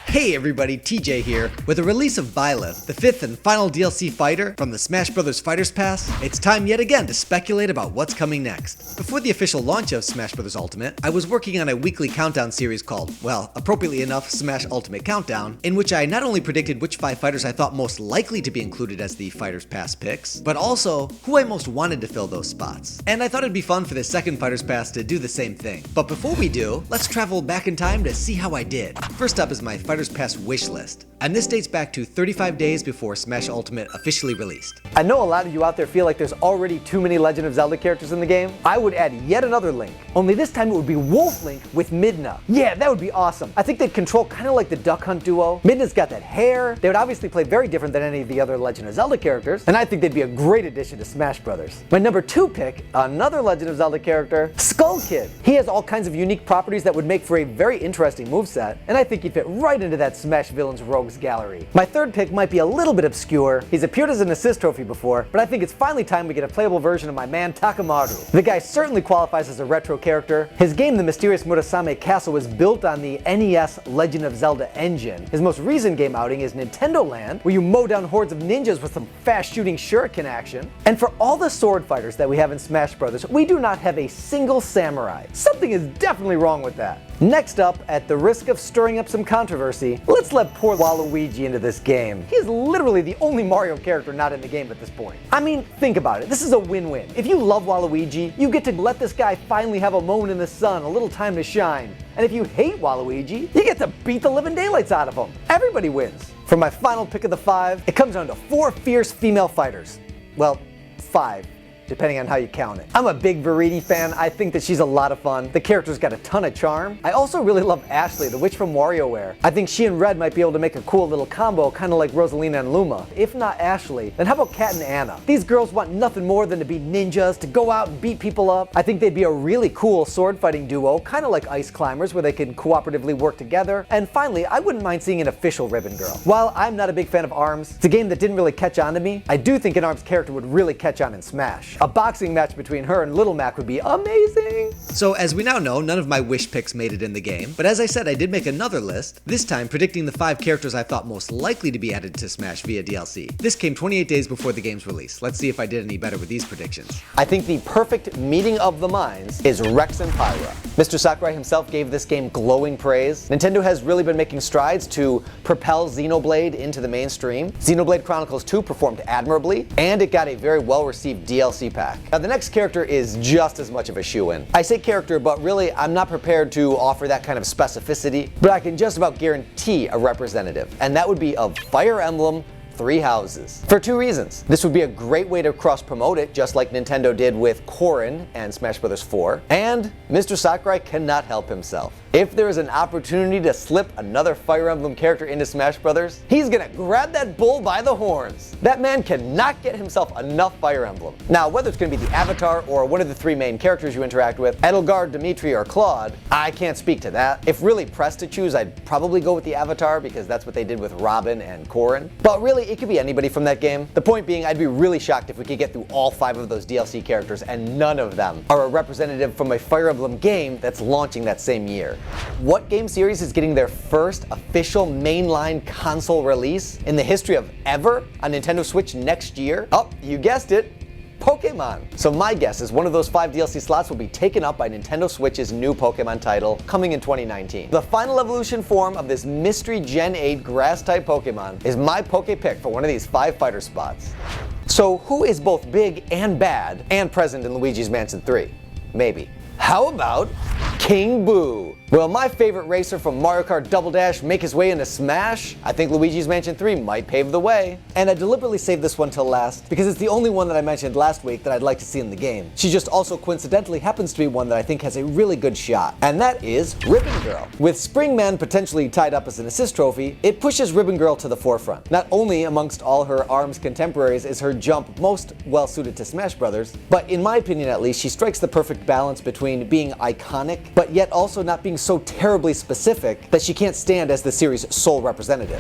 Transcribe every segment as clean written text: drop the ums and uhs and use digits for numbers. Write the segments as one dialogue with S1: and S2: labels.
S1: Hey everybody, TJ here. With the release of Byleth, the 5th and final DLC fighter from the Smash Bros. Fighters Pass, it's time yet again to speculate about what's coming next. Before the official launch of Smash Bros. Ultimate, I was working on a weekly countdown series called, well, appropriately enough, Smash Ultimate Countdown, in which I not only predicted which 5 fighters I thought most likely to be included as the Fighters Pass picks, but also who I most wanted to fill those spots. And I thought it'd be fun for the second Fighters Pass to do the same thing. But before we do, let's travel back in time to see how I did. First up is my Fighters Pass wish list, and this dates back to 35 days before Smash Ultimate officially released.
S2: I know a lot of you out there feel like there's already too many Legend of Zelda characters in the game. I would add yet another Link, only this time it would be Wolf Link with Midna. Yeah, that would be awesome. I think they'd control kind of like the Duck Hunt duo. Midna's got that hair. They would obviously play very different than any of the other Legend of Zelda characters, and I think they'd be a great addition to Smash Brothers. My number 2 pick, another Legend of Zelda character, Skull Kid. He has all kinds of unique properties that would make for a very interesting moveset, and I think he'd fit right into that Smash Villains Rogues gallery. My third pick might be a little bit obscure. He's appeared as an assist trophy before, but I think it's finally time we get a playable version of my man Takamaru. The guy certainly qualifies as a retro character. His game, The Mysterious Murasame Castle, was built on the NES Legend of Zelda engine. His most recent game outing is Nintendo Land, where you mow down hordes of ninjas with some fast-shooting shuriken action. And for all the sword fighters that we have in Smash Bros., we do not have a single samurai. Something is definitely wrong with that. Next up, at the risk of stirring up some controversy, let's let poor Waluigi into this game. He is literally the only Mario character not in the game at this point. I mean, think about it. This is a win-win. If you love Waluigi, you get to let this guy finally have a moment in the sun, a little time to shine. And if you hate Waluigi, you get to beat the living daylights out of him. Everybody wins. For my final pick of the 5, it comes down to 4 fierce female fighters. Well, 5. Depending on how you count it. I'm a big Viridi fan. I think that she's a lot of fun. The character's got a ton of charm. I also really love Ashley, the witch from WarioWare. I think she and Red might be able to make a cool little combo, kind of like Rosalina and Luma. If not Ashley, then how about Kat and Anna? These girls want nothing more than to be ninjas, to go out and beat people up. I think they'd be a really cool sword fighting duo, kind of like Ice Climbers, where they can cooperatively work together. And finally, I wouldn't mind seeing an official Ribbon Girl. While I'm not a big fan of ARMS, it's a game that didn't really catch on to me, I do think an ARMS character would really catch on in Smash. A boxing match between her and Little Mac would be amazing.
S1: So as we now know, none of my wish picks made it in the game, but as I said, I did make another list, this time predicting the 5 characters I thought most likely to be added to Smash via DLC. This came 28 days before the game's release. Let's see if I did any better with these predictions.
S2: I think the perfect meeting of the minds is Rex and Pyra. Mr. Sakurai himself gave this game glowing praise. Nintendo has really been making strides to propel Xenoblade into the mainstream. Xenoblade Chronicles 2 performed admirably, and it got a very well-received DLC pack. Now the next character is just as much of a shoo-in. I say character, but really I'm not prepared to offer that kind of specificity, but I can just about guarantee a representative, and that would be of Fire Emblem 3 Houses. For 2 reasons. This would be a great way to cross-promote it, just like Nintendo did with Corrin and Smash Bros. 4, and Mr. Sakurai cannot help himself. If there is an opportunity to slip another Fire Emblem character into Smash Bros., he's gonna grab that bull by the horns. That man cannot get himself enough Fire Emblem. Now, whether it's gonna be the Avatar or one of the 3 main characters you interact with, Edelgard, Dimitri, or Claude, I can't speak to that. If really pressed to choose, I'd probably go with the Avatar because that's what they did with Robin and Corrin. But really, it could be anybody from that game. The point being, I'd be really shocked if we could get through all 5 of those DLC characters and none of them are a representative from a Fire Emblem game that's launching that same year. What game series is getting their first official mainline console release in the history of ever on Nintendo Switch next year? Oh, you guessed it. Pokemon. So my guess is one of those 5 DLC slots will be taken up by Nintendo Switch's new Pokemon title coming in 2019. The final evolution form of this mystery Gen 8 grass-type Pokemon is my Poke pick for one of these 5 fighter spots. So who is both big and bad and present in Luigi's Mansion 3? Maybe. How about King Boo? Will my favorite racer from Mario Kart Double Dash make his way into Smash? I think Luigi's Mansion 3 might pave the way. And I deliberately saved this one till last because it's the only one that I mentioned last week that I'd like to see in the game. She just also coincidentally happens to be one that I think has a really good shot, and that is Ribbon Girl. With Springman potentially tied up as an assist trophy, it pushes Ribbon Girl to the forefront. Not only amongst all her ARMS contemporaries is her jump most well suited to Smash Brothers, but in my opinion at least, she strikes the perfect balance between being iconic but yet also not being so terribly specific that she can't stand as the series' sole representative.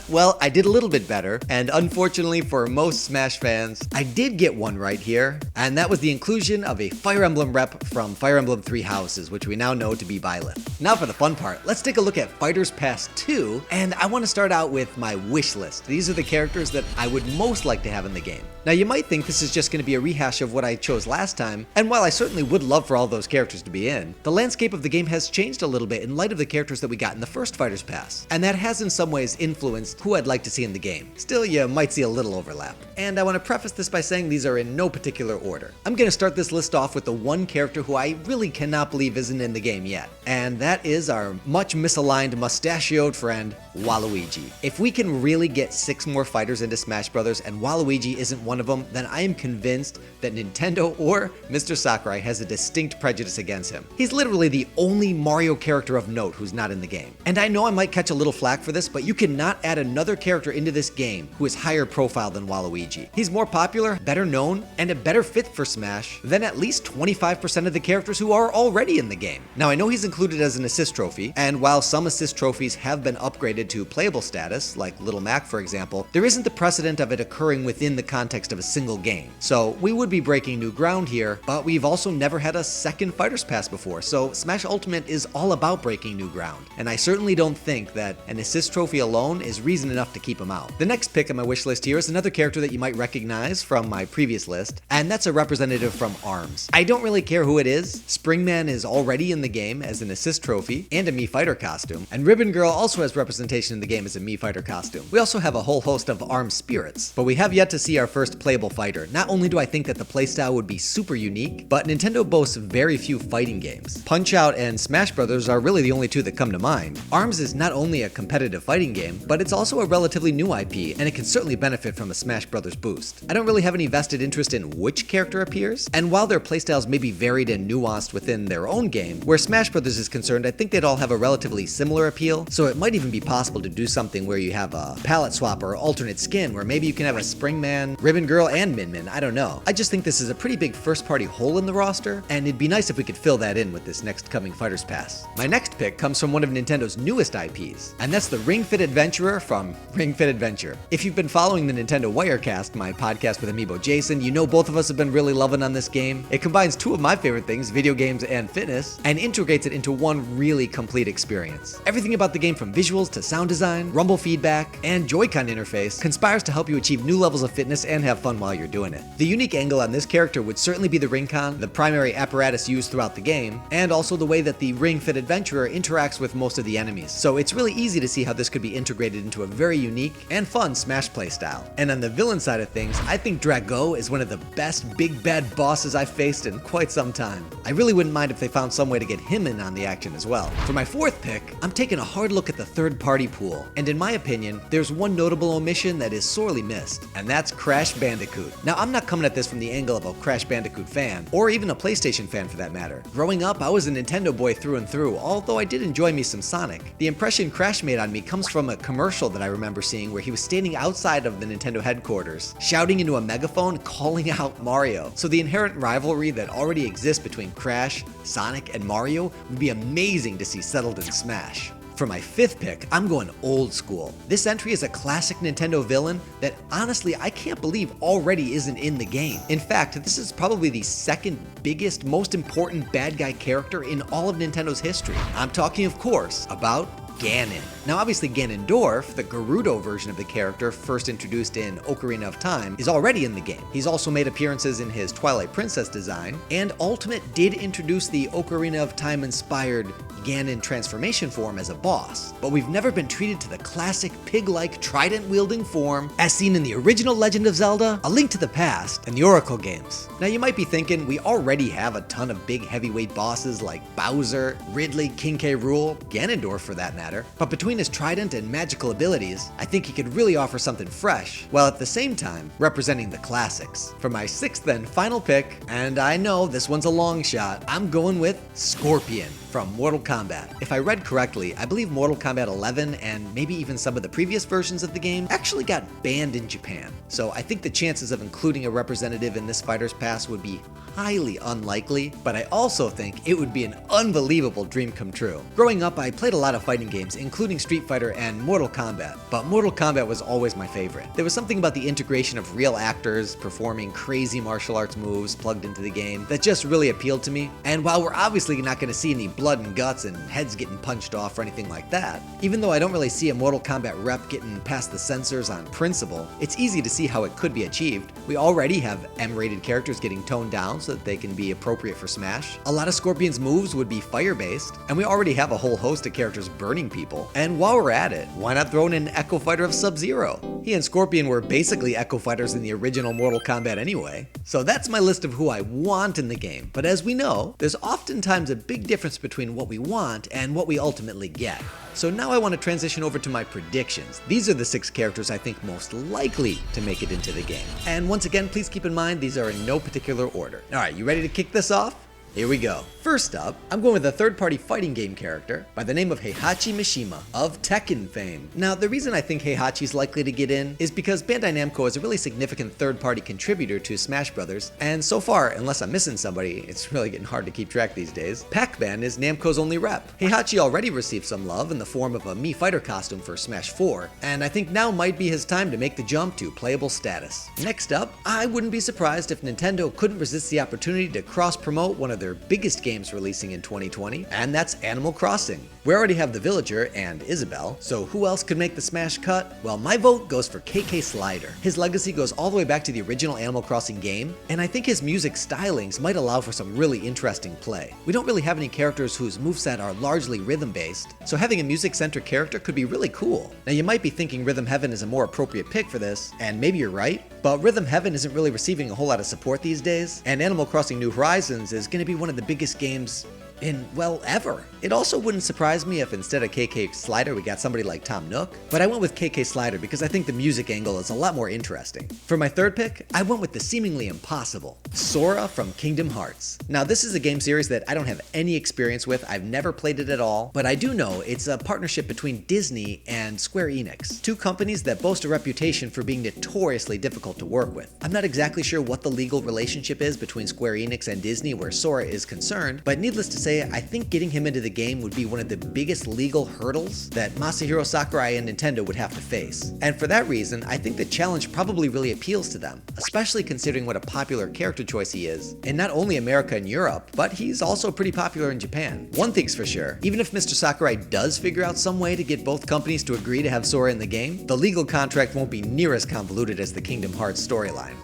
S1: Well, I did a little bit better, and unfortunately for most Smash fans, I did get one right here, and that was the inclusion of a Fire Emblem rep from Fire Emblem Three Houses, which we now know to be Byleth. Now for the fun part, let's take a look at Fighters Pass 2, and I want to start out with my wish list. These are the characters that I would most like to have in the game. Now you might think this is just going to be a rehash of what I chose last time, and while I certainly would love for all those characters to be in, the landscape of the game has changed a little bit in light of the characters that we got in the first Fighters Pass, and that has in some ways influenced who I'd like to see in the game. Still, you might see a little overlap. And I want to preface this by saying these are in no particular order. I'm going to start this list off with the one character who I really cannot believe isn't in the game yet, and that is our much misaligned mustachioed friend, Waluigi. If we can really get 6 more fighters into Smash Bros. And Waluigi isn't one of them, then I am convinced that Nintendo or Mr. Sakurai has a distinct prejudice against him. He's literally the only Mario character of note who's not in the game. And I know I might catch a little flack for this, but you cannot add another character into this game who is higher profile than Waluigi. He's more popular, better known, and a better fit for Smash than at least 25% of the characters who are already in the game. Now I know he's included as an assist trophy, and while some assist trophies have been upgraded to playable status, like Little Mac for example, there isn't the precedent of it occurring within the context of a single game. So we would be breaking new ground here, but we've also never had a second Fighters Pass before, so Smash Ultimate is all about breaking new ground, and I certainly don't think that an assist trophy alone is reason enough to keep him out. The next pick on my wish list here is another character that you might recognize from my previous list, and that's a representative from ARMS. I don't really care who it is. Springman is already in the game as an assist trophy and a Mii Fighter costume, and Ribbon Girl also has representation in the game as a Mii Fighter costume. We also have a whole host of ARMS spirits, but we have yet to see our first playable fighter. Not only do I think that the playstyle would be super unique, but Nintendo boasts very few fighting games. Punch-Out and Smash Bros. Are really the only two that come to mind. ARMS is not only a competitive fighting game, but it's also a relatively new IP, and it can certainly benefit from a Smash Bros. Boost. I don't really have any vested interest in which character appears, and while their playstyles may be varied and nuanced within their own game, where Smash Bros. Is concerned, I think they'd all have a relatively similar appeal, so it might even be possible to do something where you have a palette swap or alternate skin, where maybe you can have a Springman, Ribbon Girl, and Min Min. I don't know. I just think this is a pretty big first-party hole in the roster, and it'd be nice if we could fill that in with this next coming Fighters Pass. My next pick comes from one of Nintendo's newest IPs, and that's the Ring Fit Adventurer from Ring Fit Adventure. If you've been following the Nintendo Wirecast, my podcast with Amiibo Jason, you know both of us have been really loving on this game. It combines two of my favorite things, video games and fitness, and integrates it into one really complete experience. Everything about the game from visuals to sound design, rumble feedback, and Joy-Con interface conspires to help you achieve new levels of fitness and have fun while you're doing it. The unique angle on this character would certainly be the Ring-Con, the primary apparatus used throughout the game, and also the way that the Ring Fit Adventurer interacts with most of the enemies. So it's really easy to see how this could be integrated into a very unique and fun Smash playstyle. And on the villain side of things, I think Drago is one of the best big bad bosses I've faced in quite some time. I really wouldn't mind if they found some way to get him in on the action as well. For my fourth pick, I'm taking a hard look at the third-party pool, and in my opinion, there's one notable omission that is sorely missed, and that's Crash Bandicoot. Now, I'm not coming at this from the angle of a Crash Bandicoot fan, or even a PlayStation fan for that matter. Growing up, I was a Nintendo boy through and through, although I did enjoy me some Sonic. The impression Crash made on me comes from a commercial that I remember seeing where he was standing outside of the Nintendo headquarters, shouting into a megaphone, calling out Mario. So the inherent rivalry that already exists between Crash, Sonic, and Mario would be amazing to see settled in Smash. For my fifth pick, I'm going old school. This entry is a classic Nintendo villain that honestly I can't believe already isn't in the game. In fact, this is probably the second biggest, most important bad guy character in all of Nintendo's history. I'm talking, of course, about Ganon. Now obviously Ganondorf, the Gerudo version of the character first introduced in Ocarina of Time, is already in the game. He's also made appearances in his Twilight Princess design, and Ultimate did introduce the Ocarina of Time inspired Ganon transformation form as a boss, but we've never been treated to the classic pig-like trident-wielding form as seen in the original Legend of Zelda, A Link to the Past, and the Oracle games. Now you might be thinking we already have a ton of big heavyweight bosses like Bowser, Ridley, King K. Rool, Ganondorf for that matter, but between his trident and magical abilities, I think he could really offer something fresh, while at the same time representing the classics. For my sixth and final pick, and I know this one's a long shot, I'm going with Scorpion from Mortal Kombat. If I read correctly, I believe Mortal Kombat 11 and maybe even some of the previous versions of the game actually got banned in Japan. So I think the chances of including a representative in this Fighter's Pass would be highly unlikely, but I also think it would be an unbelievable dream come true. Growing up, I played a lot of fighting games, including Street Fighter and Mortal Kombat, but Mortal Kombat was always my favorite. There was something about the integration of real actors performing crazy martial arts moves plugged into the game that just really appealed to me. And while we're obviously not going to see any blood and guts and heads getting punched off or anything like that, even though I don't really see a Mortal Kombat rep getting past the censors on principle, it's easy to see how it could be achieved. We already have M-rated characters getting toned down so that they can be appropriate for Smash. A lot of Scorpion's moves would be fire-based, and we already have a whole host of characters burning people. And while we're at it, why not throw in an Echo Fighter of Sub-Zero? He and Scorpion were basically Echo Fighters in the original Mortal Kombat anyway. So that's my list of who I want in the game, but as we know, there's oftentimes a big difference between what we want and what we ultimately get. So now I want to transition over to my predictions. These are the 6 characters I think most likely to make it into the game. And once again, please keep in mind these are in no particular order. Alright, you ready to kick this off? Here we go. First up, I'm going with a third-party fighting game character by the name of Heihachi Mishima of Tekken fame. Now, the reason I think Heihachi's likely to get in is because Bandai Namco is a really significant third-party contributor to Smash Bros. And so far, unless I'm missing somebody, it's really getting hard to keep track these days, Pac-Man is Namco's only rep. Heihachi already received some love in the form of a Mii Fighter costume for Smash 4, and I think now might be his time to make the jump to playable status. Next up, I wouldn't be surprised if Nintendo couldn't resist the opportunity to cross-promote one of their biggest games releasing in 2020, and that's Animal Crossing. We already have the Villager and Isabelle, so who else could make the Smash cut? Well, my vote goes for KK Slider. His legacy goes all the way back to the original Animal Crossing game, and I think his music stylings might allow for some really interesting play. We don't really have any characters whose moveset are largely rhythm-based, so having a music-centric character could be really cool. Now you might be thinking Rhythm Heaven is a more appropriate pick for this, and maybe you're right, but Rhythm Heaven isn't really receiving a whole lot of support these days, and Animal Crossing New Horizons is going to be one of the biggest games in, well, ever. It also wouldn't surprise me if instead of KK Slider we got somebody like Tom Nook, but I went with KK Slider because I think the music angle is a lot more interesting. For my third pick, I went with the seemingly impossible, Sora from Kingdom Hearts. Now this is a game series that I don't have any experience with, I've never played it at all, but I do know it's a partnership between Disney and Square Enix, two companies that boast a reputation for being notoriously difficult to work with. I'm not exactly sure what the legal relationship is between Square Enix and Disney where Sora is concerned, but needless to say, I think getting him into the game would be one of the biggest legal hurdles that Masahiro Sakurai and Nintendo would have to face. And for that reason, I think the challenge probably really appeals to them, especially considering what a popular character choice he is in not only America and Europe, but he's also pretty popular in Japan. One thing's for sure, even if Mr. Sakurai does figure out some way to get both companies to agree to have Sora in the game, the legal contract won't be near as convoluted as the Kingdom Hearts storyline.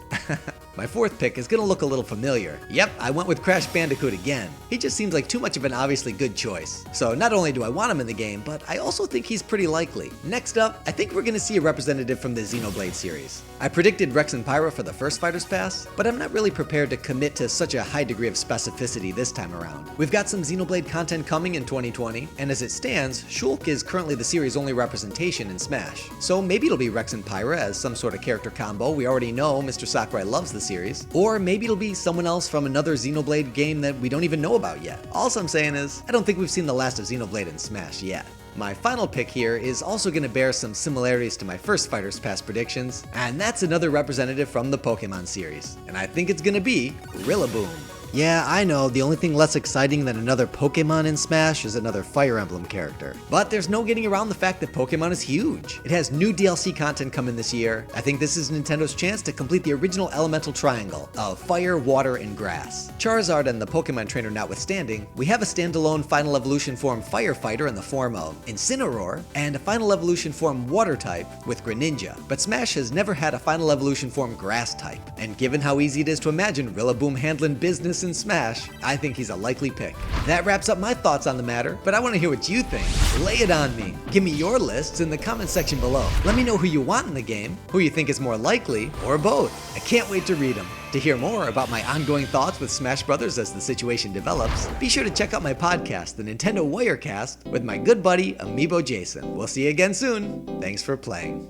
S1: My fourth pick is gonna look a little familiar. Yep, I went with Crash Bandicoot again. He just seems like too much of an obviously good choice. So not only do I want him in the game, but I also think he's pretty likely. Next up, I think we're gonna see a representative from the Xenoblade series. I predicted Rex and Pyra for the first Fighter's Pass, but I'm not really prepared to commit to such a high degree of specificity this time around. We've got some Xenoblade content coming in 2020, and as it stands, Shulk is currently the series' only representation in Smash. So maybe it'll be Rex and Pyra as some sort of character combo. We already know Mr. Sakurai loves the series. Or maybe it'll be someone else from another Xenoblade game that we don't even know about yet. All I'm saying is, I don't think we've seen the last of Xenoblade in Smash yet. My final pick here is also going to bear some similarities to my first Fighter's Pass predictions, and that's another representative from the Pokemon series. And I think it's going to be Rillaboom. Yeah, I know, the only thing less exciting than another Pokemon in Smash is another Fire Emblem character. But there's no getting around the fact that Pokemon is huge. It has new DLC content coming this year. I think this is Nintendo's chance to complete the original elemental triangle of fire, water, and grass. Charizard and the Pokemon trainer notwithstanding, we have a standalone Final Evolution form Firefighter in the form of Incineroar, and a Final Evolution form Water type with Greninja. But Smash has never had a Final Evolution form Grass type, and given how easy it is to imagine Rillaboom handling business in Smash, I think he's a likely pick. That wraps up my thoughts on the matter, but I want to hear what you think. Lay it on me. Give me your lists in the comment section below. Let me know who you want in the game, who you think is more likely, or both. I can't wait to read them. To hear more about my ongoing thoughts with Smash Bros. As the situation develops, be sure to check out my podcast, the Nintendo Wirecast, with my good buddy Amiibo Jason. We'll see you again soon. Thanks for playing.